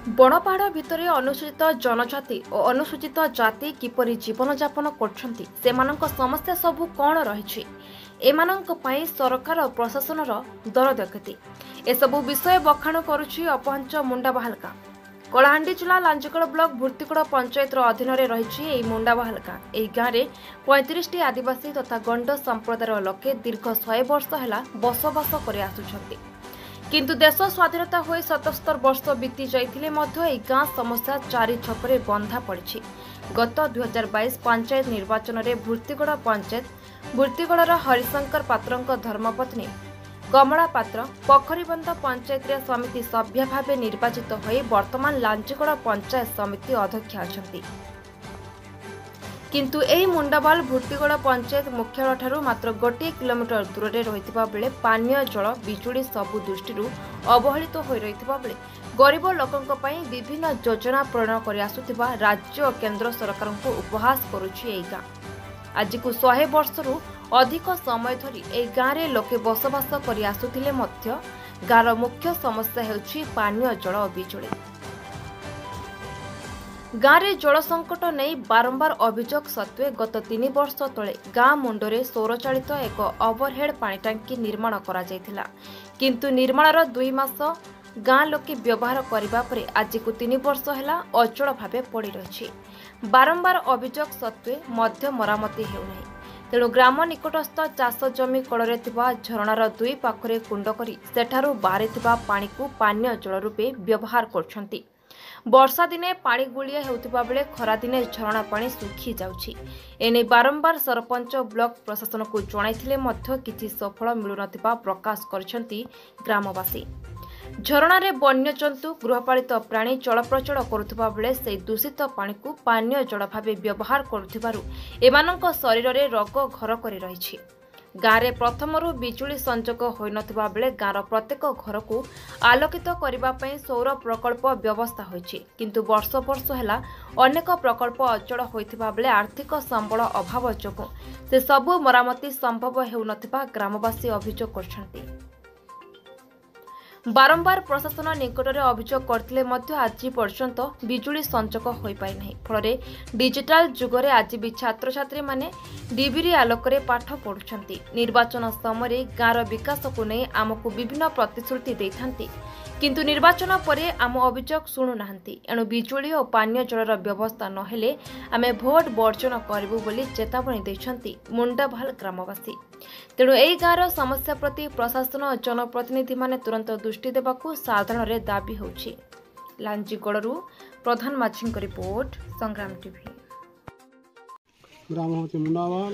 ବଣପାହାଡ଼ ଭିତରେ ଅନୁସୂଚିତ ଜନଜାତି ଓ ଅନୁସୂଚିତ ଜାତି କିପରି ଜୀବନଯାପନ କରୁଛନ୍ତି, ସେମାନଙ୍କ ସମସ୍ୟା ସବୁ କ'ଣ ରହିଛି, ଏମାନଙ୍କ ପାଇଁ ସରକାର ଓ ପ୍ରଶାସନର ଦରଦକ୍ଷତି, ଏସବୁ ବିଷୟ ବଖାଣ କରୁଛି ଅପହଞ୍ଚ ମୁଣ୍ଡାବାହାଲ ଗାଁ। କଳାହାଣ୍ଡି ଜିଲ୍ଲା ଲାଞ୍ଜିଗଡ଼ ବ୍ଲକ ଭୁର୍ତ୍ତିଗଡ଼ ପଞ୍ଚାୟତର ଅଧୀନରେ ରହିଛି ଏହି ମୁଣ୍ଡାବାହାଲ ଗାଁ। ଏହି ଗାଁରେ 35ଟି ଆଦିବାସୀ ତଥା ଗଣ୍ଡ ସମ୍ପ୍ରଦାୟର ଲୋକେ ଦୀର୍ଘ 100 ବର୍ଷ ହେଲା ବସବାସ କରି ଆସୁଛନ୍ତି। କିନ୍ତୁ ଦେଶ ସ୍ୱାଧୀନତା ହୋଇ 77 ବର୍ଷ ବିତି ଯାଇଥିଲେ ମଧ୍ୟ ଏହି ଗାଁ ସମସ୍ୟା ଚାରି ଛକରେ ବନ୍ଧା ପଡ଼ିଛି। ଗତ 2022 ପଞ୍ଚାୟତ ନିର୍ବାଚନରେ ଭୁର୍ତ୍ତିଗଡ଼ ପଞ୍ଚାୟତ ଭୁର୍ତ୍ତିଗଡ଼ର ହରିଶଙ୍କର ପାତ୍ରଙ୍କ ଧର୍ମପତ୍ନୀ କମଳା ପାତ୍ର ପୋଖରୀବନ୍ଧ ପଞ୍ଚାୟତରେ ସମିତି ସଭ୍ୟ ଭାବେ ନିର୍ବାଚିତ ହୋଇ ବର୍ତ୍ତମାନ ଲାଞ୍ଜିଗଡ଼ ପଞ୍ଚାୟତ ସମିତି ଅଧ୍ୟକ୍ଷ ଅଛନ୍ତି। କିନ୍ତୁ ଏହି ମୁଣ୍ଡାବାହାଲ ଭୁର୍ତ୍ତିଗଡ଼ ପଞ୍ଚାୟତ ମୁଖ୍ୟାଳୟଠାରୁ ମାତ୍ର 1 କିଲୋମିଟର ଦୂରରେ ରହିଥିବା ବେଳେ ପାନୀୟ ଜଳ, ବିଜୁଳି ସବୁ ଦୃଷ୍ଟିରୁ ଅବହେଳିତ ହୋଇ ରହିଥିବା ବେଳେ ଗରିବ ଲୋକଙ୍କ ପାଇଁ ବିଭିନ୍ନ ଯୋଜନା ପ୍ରଣୟନ କରି ଆସୁଥିବା ରାଜ୍ୟ ଓ କେନ୍ଦ୍ର ସରକାରଙ୍କୁ ଉପହାସ କରୁଛି ଏହି ଗାଁ। ଆଜିକୁ 100 ବର୍ଷରୁ ଅଧିକ ସମୟ ଧରି ଏହି ଗାଁରେ ଲୋକେ ବସବାସ କରି ଆସୁଥିଲେ ମଧ୍ୟ ଗାଁର ମୁଖ୍ୟ ସମସ୍ୟା ହେଉଛି ପାନୀୟ ଜଳ ଓ ବିଜୁଳି। ଗାଁରେ ଜଳ ସଙ୍କଟ ନେଇ ବାରମ୍ବାର ଅଭିଯୋଗ ସତ୍ତ୍ୱେ ଗତ 3 ବର୍ଷ ତଳେ ଗାଁ ମୁଣ୍ଡରେ ସୌରଚାଳିତ ଏକ ଓଭରହେଡ୍ ପାଣି ଟାଙ୍କି ନିର୍ମାଣ କରାଯାଇଥିଲା। କିନ୍ତୁ ନିର୍ମାଣର 2 ମାସ ଗାଁ ଲୋକେ ବ୍ୟବହାର କରିବା ପରେ ଆଜିକୁ 3 ବର୍ଷ ହେଲା ଅଚଳ ଭାବେ ପଡ଼ି ରହିଛି। ବାରମ୍ବାର ଅଭିଯୋଗ ସତ୍ତ୍ୱେ ମଧ୍ୟ ମରାମତି ହେଉନାହିଁ। ତେଣୁ ଗ୍ରାମ ନିକଟସ୍ଥ ଚାଷ ଜମି କଳରେ ଥିବା ଝରଣାର 2 ପାଖରେ କୁଣ୍ଡ କରି ସେଠାରୁ ବାହାରିଥିବା ପାଣିକୁ ପାନୀୟ ଜଳ ରୂପେ ବ୍ୟବହାର କରୁଛନ୍ତି। ବର୍ଷା ଦିନେ ପାଣି ଗୁଳିଆ ହେଉଥିବା ବେଳେ ଖରାଦିନେ ଝରଣା ପାଣି ଶୁଖି ଯାଉଛି। ଏନେଇ ବାରମ୍ବାର ସରପଞ୍ଚ ବ୍ଲକ ପ୍ରଶାସନକୁ ଜଣାଇଥିଲେ ମଧ୍ୟ କିଛି ସଫଳ ମିଳୁନଥିବା ପ୍ରକାଶ କରିଛନ୍ତି ଗ୍ରାମବାସୀ। ଝରଣାରେ ବନ୍ୟଜନ୍ତୁ, ଗୃହପାଳିତ ପ୍ରାଣୀ ଚଳପ୍ରଚଳ କରୁଥିବା ବେଳେ ସେହି ଦୂଷିତ ପାଣିକୁ ପାନୀୟ ଜଳ ଭାବେ ବ୍ୟବହାର କରୁଥିବାରୁ ଏମାନଙ୍କ ଶରୀରରେ ରୋଗ ଘର କରି ରହିଛି। ଗାଁରେ ପ୍ରଥମରୁ ବିଜୁଳି ସଂଯୋଗ ହୋଇନଥିବା ବେଳେ ଗାଁର ପ୍ରତ୍ୟେକ ଘରକୁ ଆଲୋକିତ କରିବା ପାଇଁ ସୌର ପ୍ରକଳ୍ପ ବ୍ୟବସ୍ଥା ହୋଇଛି। କିନ୍ତୁ ବର୍ଷ ବର୍ଷ ହେଲା ଅନେକ ପ୍ରକଳ୍ପ ଅଚଳ ହୋଇଥିବା ବେଳେ ଆର୍ଥିକ ସମ୍ବଳ ଅଭାବ ଯୋଗୁଁ ସେସବୁ ମରାମତି ସମ୍ଭବ ହେଉନଥିବା ଗ୍ରାମବାସୀ ଅଭିଯୋଗ କରିଛନ୍ତି। ବାରମ୍ବାର ପ୍ରଶାସନ ନିକଟରେ ଅଭିଯୋଗ କରିଥିଲେ ମଧ୍ୟ ଆଜି ପର୍ଯ୍ୟନ୍ତ ବିଜୁଳି ସଂଯୋଗ ହୋଇପାରିନାହିଁ। ଫଳରେ ଡିଜିଟାଲ ଯୁଗରେ ଆଜି ବି ଛାତ୍ରଛାତ୍ରୀମାନେ ଡିବିରି ଆଲୋକରେ ପାଠ ପଢୁଛନ୍ତି। ନିର୍ବାଚନ ସମୟରେ ଗାଁର ବିକାଶକୁ ନେଇ ଆମକୁ ବିଭିନ୍ନ ପ୍ରତିଶ୍ରୁତି ଦେଇଥାନ୍ତି, କିନ୍ତୁ ନିର୍ବାଚନ ପରେ ଆମ ଅଭିଯୋଗ ଶୁଣୁନାହାନ୍ତି। ଏଣୁ ବିଜୁଳି ଓ ପାନୀୟ ଜଳର ବ୍ୟବସ୍ଥା ନହେଲେ ଆମେ ଭୋଟ ବର୍ଜନ କରିବୁ ବୋଲି ଚେତାବନୀ ଦେଇଛନ୍ତି ମୁଣ୍ଡାବାହାଲ ଗ୍ରାମବାସୀ। ତେଣୁ ଏହି ଗାଁର ସମସ୍ୟା ପ୍ରତି ପ୍ରଶାସନ ଓ ଜନପ୍ରତିନିଧିମାନେ ତୁରନ୍ତ ଦୃଷ୍ଟି ଦେବାକୁ ସାଧାରଣରେ ଦାବି ହେଉଛି। ଲାଞ୍ଜିଗଡ଼ରୁ ପ୍ରଧାନ ମାଝୀଙ୍କ ରିପୋର୍ଟ, ସଂଗ୍ରାମ ଟିଭି। ଗ୍ରାମ ହେଉଛି ମୁଣ୍ଡାବାହାଲ।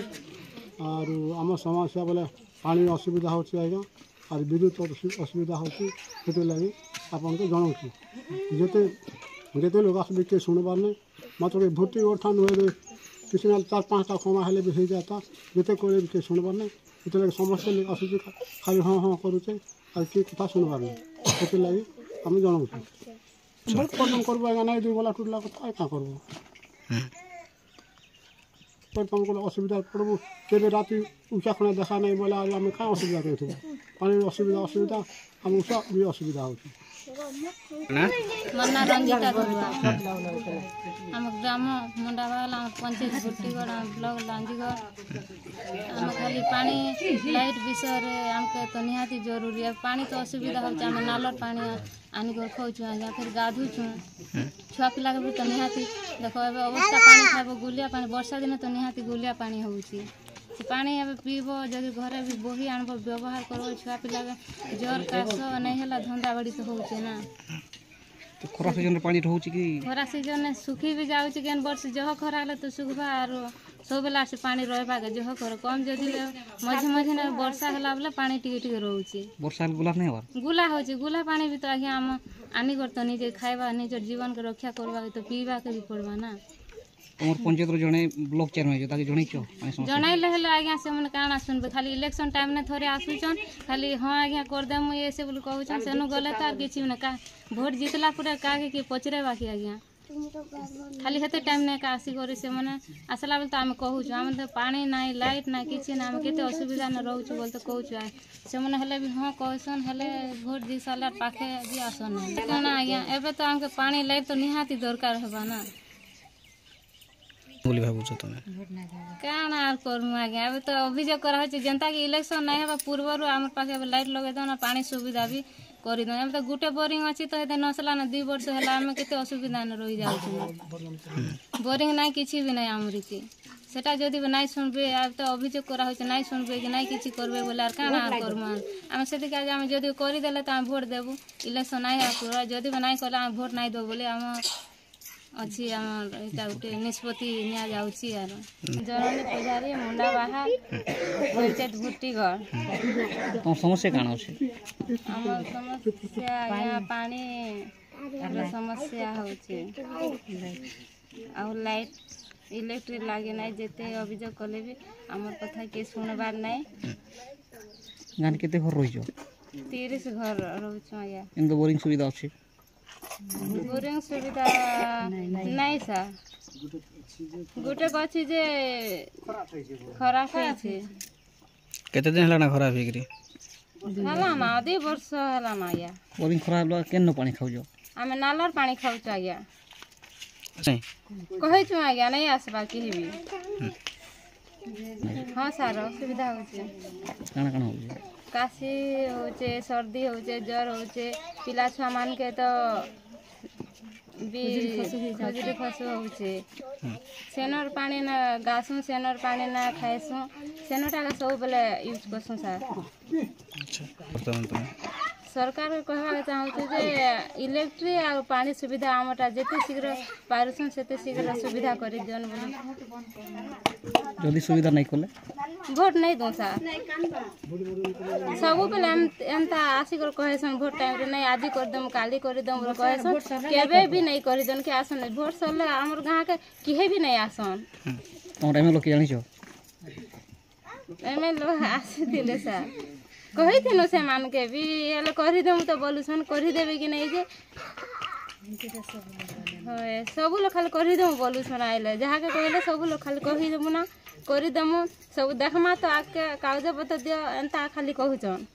ଆରୁ ଆମ ସମସ୍ୟା ବୋଲେ ପାଣି ଅସୁବିଧା ହେଉଛି ଆଜ୍ଞା, ଆର୍ ବିଦ୍ୟୁତ ଅସୁବିଧା ହେଉଛି। ସେଥିଲାଗି ଆପଣଙ୍କୁ ଜଣାଉଛି। ଯେତେ ଲୋକ ଆସିବେ କିଏ ଶୁଣିବାର ନାହିଁ। ମାତ୍ର ଭୁର୍ତ୍ତିଗଡ଼ ଠାରୁ ନୁହେଁ, କିଛି ନା 4-5ଟା ଖମା ହେଲେ ବି ହେଇଯାତା। ଯେତେ କହିଲେ ବି କିଏ ଶୁଣିବାର ନାହିଁ। ସେଥିଲାଗି ସମସ୍ତେ ଆସୁଛି, ଖାଲି ହଁ ହଁ କରୁଛେ, ଆଉ କିଏ କଥା ଶୁଣିବାର ନାହିଁ। ସେଥିଲାଗି ଆମେ ଜଣାଉଛୁ। ବହୁତ କର୍ମ କରବୁ ଆଜ୍ଞା, ନାଇଁ 2 ଗଲା ଟୁଟଲା କଥା କାଁ କରବୁ। ତୁମକୁ ଅସୁବିଧା ପଡ଼ବୁ, କେବେ ରାତି ଉଷା ଖଣା ଦେଖା ନାହିଁ ବୋଲେ ଆମେ କାଁ ଅସୁବିଧା କରୁଥିବୁ। ପାଣିର ଅସୁବିଧା ଆମ ଉଷା ବି ଅସୁବିଧା ହେଉଛି। ମନା ରଞ୍ଜିତା କରୁଆ ଆମ ଗ୍ରାମ ମୁଣ୍ଡାବାହାଲ, ଆମ ପଞ୍ଚାୟତ ଭୁର୍ତ୍ତିଗଡ଼, ଆମ ବ୍ଲକ ଲାଞ୍ଜିଗଡ଼। ଆମେ ଖାଲି ପାଣି ଲାଇଟ୍ ବିଷୟରେ ଆମକେ ତ ନିହାତି ଜରୁରୀ। ପାଣି ତ ଅସୁବିଧା ହେଉଛି। ଆମେ ନାଲର ପାଣି ଆନିକରି ଖାଉଛୁ ଆଜ୍ଞା, ଫେର୍ ଗାଧୁଛୁଁ। ଛୁଆ ପିଲାକେ ବି ତ ନିହାତି ଦେଖ ଏବେ ଅବସ୍ଥା ପାଣି ଖାଇବ ଗୁଲିଆ ପାଣି। ବର୍ଷା ଦିନେ ତ ନିହାତି ଗୁଲିଆ ପାଣି ହେଉଛି। ସେ ପାଣି ଏବେ ପିଇବ, ଯଦି ଘରେ ବି ବହି ଆଣିବ ବ୍ୟବହାର କରିବ। ଛୁଆ ପିଲାକେ ଜ୍ୱର କାଶ ନାଇଁ ହେଲା ଧନ୍ଦା ବାଡ଼ି ତ ହେଉଛି ନା। ଖରା ସିଜନରେ ପାଣି ରହୁଛି କି? ଖରା ସିଜନରେ ଶୁଖି ବି ଯାଉଛି। କେନ୍ ବର୍ଷ ଜହ ଖରା ହେଲେ ତ ଶୁଖବା, ଆରୁ ସବୁବେଲେ ଆସି ପାଣି ରହିବାକେ ଜହ ଖରା କମ୍ ଯଦି ମଝି ମଝିରେ ବର୍ଷା ହେଲା ବେଲେ ପାଣି ଟିକେ ଟିକେ ରହୁଛି। ବର୍ଷା ହେଲେ ଗୁଲା ନାହିଁ ହବାର, ଗୁଲା ହେଉଛି। ଗୁଲା ପାଣି ବି ତ ଆଜ୍ଞା ଆମ ଆନିକରି ତ ନିଜେ ଖାଇବା, ନିଜର ଜୀବନକେ ରକ୍ଷା କରବାକେ ତ ପିଇବାକେ ବି ପଡ଼ବା ନା। তোমার পঞ্চায়েতর জনে ব্লক চেয়ারম্যান আছে, তাকে জনাইছ? জনাইলে হেলে আজ্ঞা সেমানে কাଣା শুনবে, খালি ইলেকশন টাইমনে থরে আসুছন, খালি হ্যাঁ আজ্ঞা করদেমু এসে বলে কହୁଛন। সেনু গলে তো আর কিছু না। ভোট জিতলা পরে কাকে কি পচরাইবা কি আজ্ঞা। खाली हेते टाइम नहीं का आसी करी से माने आसला बेले तो आम कहूँ आम तो पानी ना लाइट ना किसी ना आम केते असुविधा न रोच बोल तो कहूँ से मैंने हेले भी हाँ कहसन हेले भोट दी सारा पाखे भी आसन कौन आज्ञा एबे तो आमके पानी लाइट तो निहाती दरकार हेबा ना बोली भाबुछ तमे काण आर करमु आज्ञा एबे तो अभियोग करा होचे जनता के इलेक्शन नहीं हेबा पूर्वरु आम पाखे एबे लाइट लगे दो ना पानी सुविधा भी कर दो एबे तो गुटे बोरिंग अछि तो हेते नसला ना 2 वर्ष होला आम केते असुविधा न रही जाउछ बोरिंग नहीं किछि भी नहीं आमरी के सेटा जदि नहीं सुनबे अब तो अभियोग करा होचे नहीं सुनबे कि नहीं किछि करबे बोले आर काण आर करमु आम सेति का आम जदि करि देले त आम वोट देबु इलेक्शन नहीं आपुरा जदि नहीं कला आम वोट नहीं दो बोले आम अच्छी आम एटा गोटे निष्पत्ति निया जाउची आर जननी पुजारी मुंडा बाहा पंचायत भुट्टीगढ़ तो समस्या काण अछि आम समस्या यहाँ पानी समस्या होचे आ लाइट इलेक्ट्रिक लागे नहीं जेते अभियोग कले भी आमर कथा के सुनबार नहीं गान केते घर रहिजो 30 घर रहउछ या इन तो बोरिंग सुविधा अछि बोरिंग सुविधा नहीं सर गोटे गछि जे खराब है केते दिन हला ना खराब हेकरी हला ना 2 वर्ष हला ना या बोरिंग खराब ला केन पानी खाउजो आमे नालर पानी खाउछ आज्ञा नहीं कहै छु आज्ञा नहीं आसबा केही भी हाँ सर असुविधा होचे काना काना होजे काशी होचे सर्दी होचे ज्वर होचे पिला छुआ मान के तो खजुरी खसु होचे सेनर पानी ना गासु सेनर पानी ना खाएसु सेनटा सब बेले यूज करसु सर अच्छा वर्तमान तुम सरकार कहवा चाहूँ जे इलेक्ट्रिक आ पानी सुविधा आमटा जेते शीघ्र पारुसन सेते शीघ्र सुविधा करी जन बोली जल्दी सुविधा नहीं कले भोट नहीं दो सर सब बेले एंता आसिक कहेसन भोट टाइम रे नहीं आज कर दम काली कर दम कहेसन केबे भी नहीं करी जन के आसन भोट सरले हमर गां के किहे भी नहीं आसन तोरा एमे लोग के जानि छो एमे लोग आसी दिले सर कही थी से मान के भी हेल्ले करदेमु तो बोलुसन करदेवे कि नहीं जे सब लोग खाली करदेमु बोलुसन आइले जहाँ के कहले सब लोग खाली कहीदेमु ना करदेमु सब देखमा तो आके कागज पत्र दियो एंता खाली कहूचन